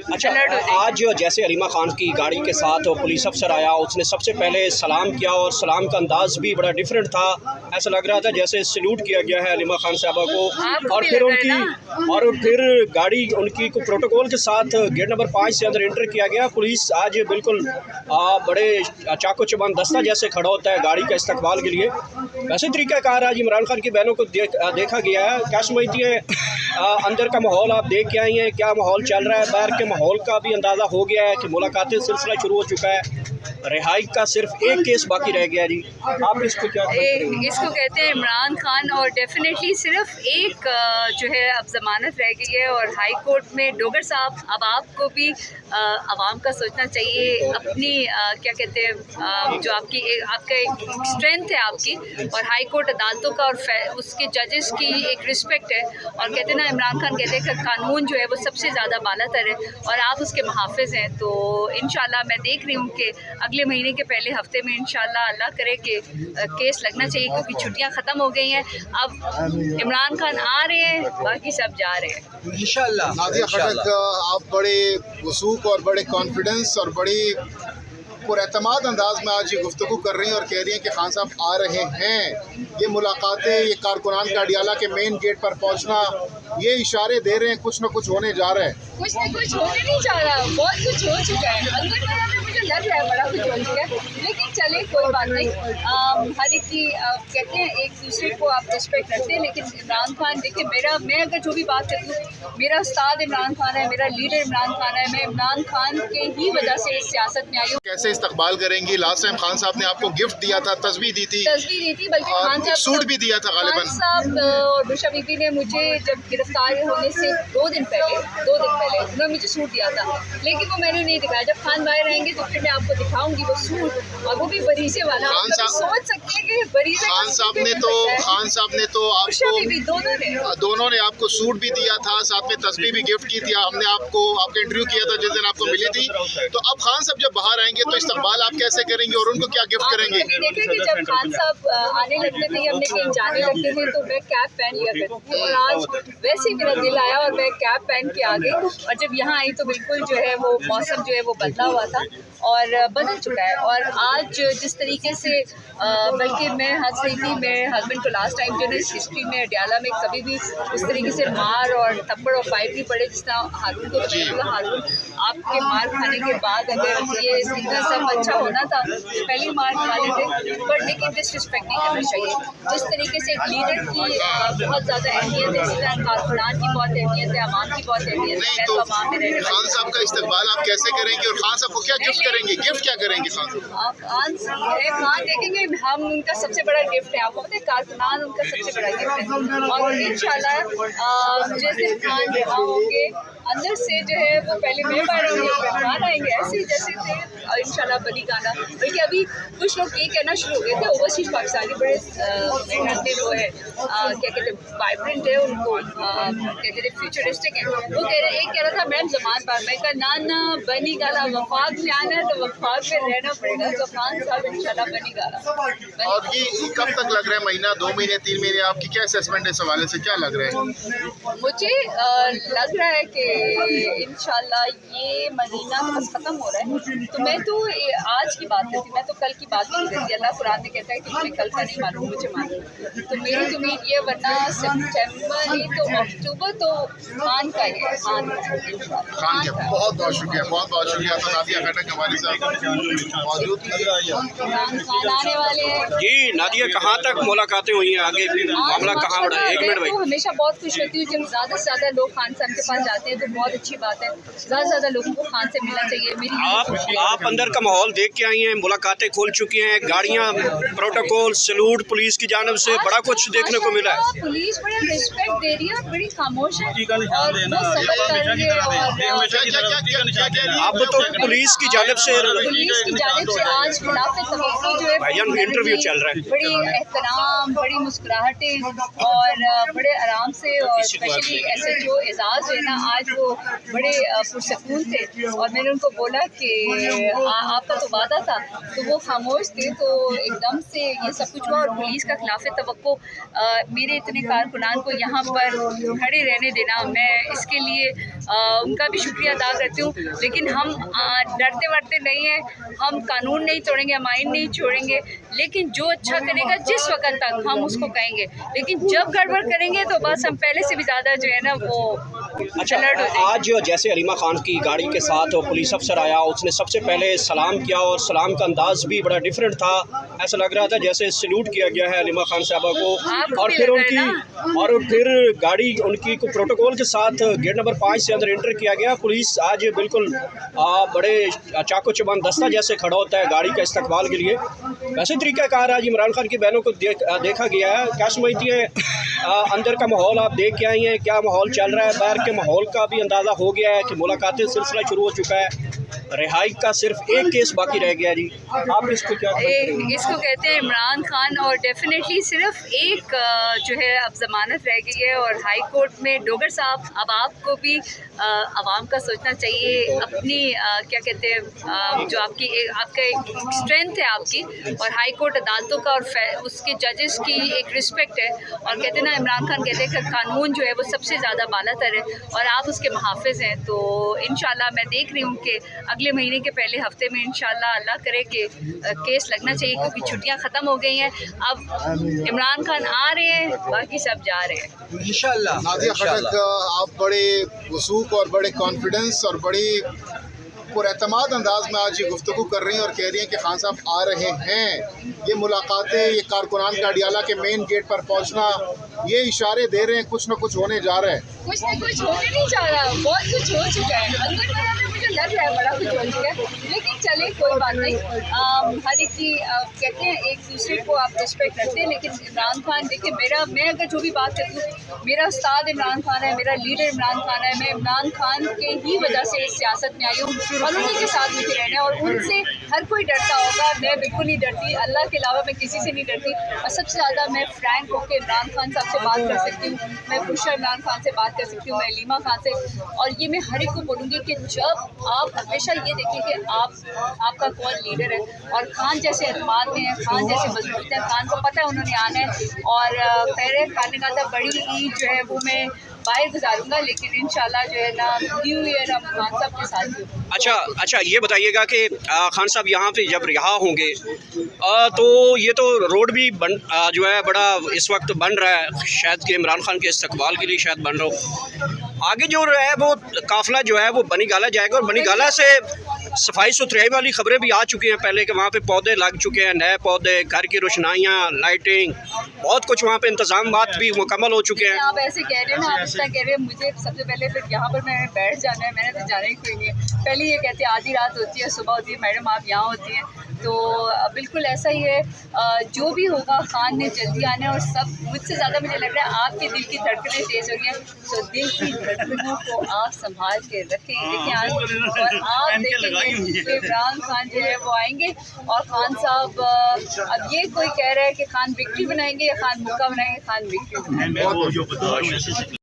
अच्छा, अलर्ट हो जाएंगे। आज जैसे अलीमा खान की गाड़ी के साथ पुलिस अफसर आया, उसने सबसे पहले सलाम किया और सलाम का अंदाज भी बड़ा डिफरेंट था। ऐसा लग रहा था जैसे सल्यूट किया गया है अलीमा खान साहबा को। और फिर गाड़ी उनकी को प्रोटोकॉल के साथ गेट नंबर 5 से अंदर एंटर किया गया। पुलिस आज बिल्कुल बड़े चाको चबान दस्ता जैसे खड़ा होता है गाड़ी का इस्तकबाल के लिए। वैसे तरीक़ाकार आज इमरान खान की बहनों को देखा गया है। क्या समझती है अंदर का माहौल आप देख के आई हैं, क्या माहौल चल रहा है? बाहर के माहौल का भी अंदाज़ा हो गया है कि मुलाकातें सिलसिला शुरू हो चुका है, रिहाई का सिर्फ एक केस बाकी रह गया जी। आप इसको क्या इसको कहते हैं इमरान खान, और डेफिनेटली सिर्फ एक जो है अब ज़मानत रह गई है। और हाई कोर्ट में डोगर साहब, अब आपको भी आवाम का सोचना चाहिए, अपनी क्या कहते हैं जो आपका एक स्ट्रेंथ है आपकी, और हाई कोर्ट अदालतों का और उसके जजेस की एक रिस्पेक्ट है। और कहते हैं ना, इमरान खान कहते हैं कि कानून जो है वो सबसे ज़्यादा बालातर है और आप उसके मुहाफ़िज़ हैं। तो इंशाल्लाह मैं देख रही हूँ कि अगले महीने के पहले हफ्ते में इंशाल्लाह अल्लाह करे कि केस लगना चाहिए, क्योंकि छुट्टियां ख़त्म हो गई हैं। अब इमरान खान आ रहे हैं, बाकी सब जा रहे हैं इंशाल्लाह। नादिया खटक, आप बड़े वसूख और बड़े कॉन्फिडेंस और बड़ी पुरएतमाद अंदाज में आज ये गुफ्तगू कर रही हैं और कह रही हैं कि खान साहब आ रहे हैं। ये मुलाकातें, ये कारकुनान का अडियाला के मेन गेट पर पहुंचना, ये इशारे दे रहे हैं कुछ न कुछ होने जा रहा है। कुछ न कुछ होने नहीं जा रहा, बहुत कुछ हो चुका है। अंदर मुझे लग रहा है बड़ा कुछ हो चुका है, लेकिन चले कोई बात नहीं। हर एक की कहते हैं एक दूसरे को आप रिस्पेक्ट करते हैं, लेकिन इमरान खान देखिए, मैं अगर जो भी बात करती हूँ, मेरा उस्ताद इमरान खान है, मेरा लीडर इमरान खान है। मैं इमरान खान के ही वजह से इस सियासत में आई हूँ। कैसे इस्तकबाल करेंगी? लास्ट टाइम खान साहब ने आपको गिफ्ट दिया था, तस्वीर दी थी, बल्कि खान साहब सूट भी दिया था गालिबन। खान साहब और बुशा बीबी ने मुझे जब गिरफ्तार होने से दो दिन पहले उन्होंने मुझे सूट दिया था, लेकिन वो मैंने नहीं दिखाया। जब खान भाई रहेंगे तो फिर मैं आपको दिखाऊंगी वो सूट, और वो भी बरीसे वाला। आप सोच सकते हैं कि बरीसे खान साहब ने तो आपको दोनों ने आपको सूट भी दिया था, साथ में तस्वीर भी गिफ्ट की थी। हमने आपको इंटरव्यू किया था जिस दिन आपको मिली थी। तो अब खान साहब जब बाहर आएंगे तो इस्तकबाल आप कैसे करेंगे और उनको क्या गिफ्ट करेंगे? देखिए कि जब खान साहब आने लगते थे, हमने कहीं जाने लगते थे, तो मैं कैप पहन लिया करती थी। और आज वैसे ही मेरा दिल आया और मैं कैप पहन के आ गई। और जब यहाँ आई तो बिल्कुल जो है वो मौसम जो है वो बदला हुआ था और बदल चुका है। और आज जिस तरीके से बल्कि मैं हंस रही थी, मेरे हस्बैंड को लास्ट टाइम जो है इस हिस्ट्री में अडियाला में कभी भी उस तरीके से मार और थप्पड़ और फाइट नहीं पड़े जिस तरह हारून को। हारून, आपके मार खाने के बाद अगर ये इतना सब अच्छा होना था तो पहले मार खा लेते, बट लेकिन डिसरिस्पेक्ट नहीं करना चाहिए। जिस तरीके से एक लीडर की बहुत ज़्यादा अहमियत है, जिस तरह कारकुनान की बहुत अहमियत है, अवाम की बहुत अहमियत है। तो खान साहब का इस्तकबाल आप कैसे करेंगे और खान साहब को क्या गिफ्ट करेंगे? गिफ्ट क्या करेंगे खान खान देखेंगे, हम उनका सबसे बड़ा गिफ्ट है। आपको पता है कारकुनान उनका सबसे बड़ा गिफ्ट है। और इंशाल्लाह जिस दिन खान होंगे अंदर से जो है वो पहले मैं बाहर खान आएंगे ऐसे ही जैसे थे, और इंशाल्लाह बनी गाना। बल्कि अभी कुछ लोग ये कहना शुरू हो गए थे, ओवरसीज पाकिस्तानी बड़े वो है क्या कहते हैं, वाइब्रेंट है, उनको कहते थे फ्यूचरिस्टिक है। वो कह रहे, एक कह रहा था मैम जमान पर, मैं कहा ना बनी गाना वफाक में आना है तो वफाक में रहना पड़ेगा। तो खान साहब इंशाल्लाह बनी गाना। और ये कब तक लग रहा है? महीना, 2 महीने, 3 महीने? आपकी क्या असेसमेंट है इस हवाले से, क्या लग रहा है? मुझे लग रहा है कि इंशाल्लाह ये महीना बस ख़त्म हो रहा है। तो मैं तो आज की बात करती, मैं तो कल की बात नहीं करती। अल्लाह कुरान में कहता है कि तुम्हें कल का नहीं मालूम, मुझे मालूम। तो मेरी तो उम्मीद ये, वरना सितंबर नहीं तो अक्टूबर तो खान का ही है। खान का बहुत बहुत शुक्रिया, बहुत बहुत शुक्रिया। तो नादिया खटक हमारे साथ मौजूद खान आने वाले हैं जी। नादिया, कहाँ तक मुलाकातें हुई हैं, आगे मामला कहाँ बढ़ा? एक मिनट भाई। तो हमेशा बहुत खुश होती हूँ जब ज़्यादा से ज़्यादा लोग खान साहब के पास जाते हैं, तो बहुत अच्छी बात है। ज़्यादा से ज़्यादा लोगों को खान से मिलना चाहिए। मेरी आप अंदर का माहौल देख के आई हैं, मुलाकातें खुल चुकी हैं, गाड़ियाँ, प्रोटोकॉल, सलूट पुलिस की जानब से बड़ा कुछ देखने को मिला है। पुलिस बड़ा रिस्पेक्ट दे रही है, बड़ी खामोश है और वो सबक कर रही है। अब तो पुलिस की जानब से आज खिलाफत तवक्को जो है भाईजान इंटरव्यू चल रहा है, बड़ी एहतराम, बड़ी मुस्कुराहटें और बड़े आराम से, और स्पेशली SHO एजाज है ना, आज वो बड़े पुरसकून थे। और मैंने उनको बोला कि आपका तो वादा था, तो वो खामोश थे। तो एकदम से ये सब कुछ हुआ और पुलिस का खिलाफ तवक्को मेरे इतने कारकुनान को यहाँ पर खड़े रहने देना, मैं इसके लिए उनका भी शुक्रिया अदा करती हूँ। लेकिन हम डरते वरते नहीं हैं, हम कानून नहीं तोड़ेंगे, हम आइन नहीं छोड़ेंगे, लेकिन जो अच्छा करेगा जिस वक्त तक हम उसको कहेंगे। लेकिन जब गड़बड़ करेंगे तो बस हम पहले से भी ज़्यादा जो है ना वो अच्छा, आज जैसे अलीमा खान की गाड़ी के साथ पुलिस अफसर आया, उसने सबसे पहले सलाम किया और सलाम का अंदाज भी बड़ा डिफरेंट था। ऐसा लग रहा था जैसे सल्यूट किया गया है अलीमा खान साहबा को, और फिर गाड़ी उनकी को प्रोटोकॉल के साथ गेट नंबर 5 से अंदर एंटर किया गया। पुलिस आज बिल्कुल बड़े चाको चबान दस्ता जैसे खड़ा होता है गाड़ी का इस्तकबाल के लिए। वैसे तरीक़ाकार आज इमरान खान की बहनों को देखा गया है। क्या समझती हैं, अंदर का माहौल आप देख के आई हैं, क्या माहौल चल रहा है? बाहर के माहौल का भी अंदाज़ा हो गया है कि मुलाकातें सिलसिला शुरू हो चुका है, रिहाई का सिर्फ एक केस बाकी रह गया जी। आप इसको क्या इसको कहते हैं इमरान खान, और डेफिनेटली सिर्फ एक जो है अब ज़मानत रह गई है। और हाई कोर्ट में डोगर साहब, अब आपको भी आवाम का सोचना चाहिए, अपनी क्या कहते हैं जो आपका एक स्ट्रेंथ है आपकी, और हाई कोर्ट अदालतों का और उसके जजेस की एक रिस्पेक्ट है। और कहते हैं ना, इमरान खान कहते हैं कि कानून जो है वो सबसे ज़्यादा बालातर है और आप उसके मुहाफ़िज़ हैं। तो इंशाल्लाह मैं देख रही हूँ कि अगले महीने के पहले हफ्ते में इंशाल्लाह अल्लाह करे कि केस लगना चाहिए, क्योंकि छुट्टियाँ ख़त्म हो गई हैं। अब इमरान खान आ रहे हैं, बाकी सब जा रहे हैं इंशाल्लाह। नादिया खटक, आप बड़े वसूख और बड़े कॉन्फिडेंस और बड़ी पुरएतमाद अंदाज में आज ये गुफ्तगू कर रही हैं और कह रही हैं कि खान साहब आ रहे हैं। ये मुलाकातें, ये कारकुनान का अडियाला के मेन गेट पर पहुंचना, ये इशारे दे रहे हैं कुछ न कुछ होने जा रहा है। कुछ न कुछ होने नहीं जा रहा, बहुत कुछ हो चुका है। अंदर मुझे लग रहा है बड़ा कुछ हो चुका है, लेकिन चले कोई बात नहीं। हर एक की कहते हैं एक दूसरे को आप रिस्पेक्ट करते हैं, लेकिन इमरान खान देखिए, मैं अगर जो भी बात करती हूँ, मेरा उस्ताद इमरान खान है, मेरा लीडर इमरान खान है। मैं इमरान खान के ही वजह से इस सियासत में आई हूँ और उन्हीं के साथ मुझे रहना है। और उनसे हर कोई डरता होगा, मैं बिल्कुल नहीं डरती, अल्लाह के अलावा मैं किसी से नहीं डरती। और सबसे ज़्यादा मैं फ्रैंक होकर इमरान खान साहब से बात कर सकती हूँ, मैं खुशा इमरान खान से बात कर सकती हूँ, मैं अलीमा खान से। और ये मैं हर एक को बोलूँगी कि जब आप हमेशा ये देखिए कि आपका कौन लीडर है, और खान जैसे एतमाद में है, खान जैसे मजबूत है, खान को पता है उन्होंने आना है। और खैर खाने का था, बड़ी ईद जो है वो मैं बाहर गुजारूंगा, लेकिन इंशाल्लाह जो है ना न्यू ईयर हम खान साहब के साथ ही। अच्छा, ये बताइएगा कि खान साहब यहाँ पे जब रिहा होंगे तो ये तो रोड भी जो है बड़ा इस वक्त बन रहा है, शायद कि इमरान खान के इस्तकबाल के लिए शायद बन रहा हो। आगे जो है वो काफ़िला जो है वो बनी गाला जाएगा, और बनी गाला से सफाई सुथराई वाली खबरें भी आ चुकी हैं पहले कि वहाँ पे पौधे लग चुके हैं, नए पौधे, घर की रोशनाइयाँ, लाइटिंग, बहुत कुछ वहाँ पे इंतजाम भी मुकम्मल हो चुके हैं। आप ऐसे कह रहे हैं ना, आप ऐसा कह रहे हैं, मुझे सबसे पहले फिर यहाँ पर मैंने बैठ जाना है, मैंने तो जाना ही कोई नहीं है। पहले ये कहते हैं आधी रात होती है, सुबह होती है, मैडम आप यहाँ होती हैं, तो बिल्कुल ऐसा ही है। जो भी होगा खान ने जल्दी आना है, और सब मुझसे ज़्यादा मुझे लग रहा है आपके दिल की धड़कनें तेज़ हो गई हैं, तो दिल की धड़कनों को आप संभाल के रखें। देखिए आज और आप देखेंगे कि इमरान खान जो है वो आएंगे, और खान साहब अब ये कोई कह रहा है कि खान विक्ट्री बनाएंगे या खान मुक्का बनाएंगे, खान विक्ट्री बनाएंगे।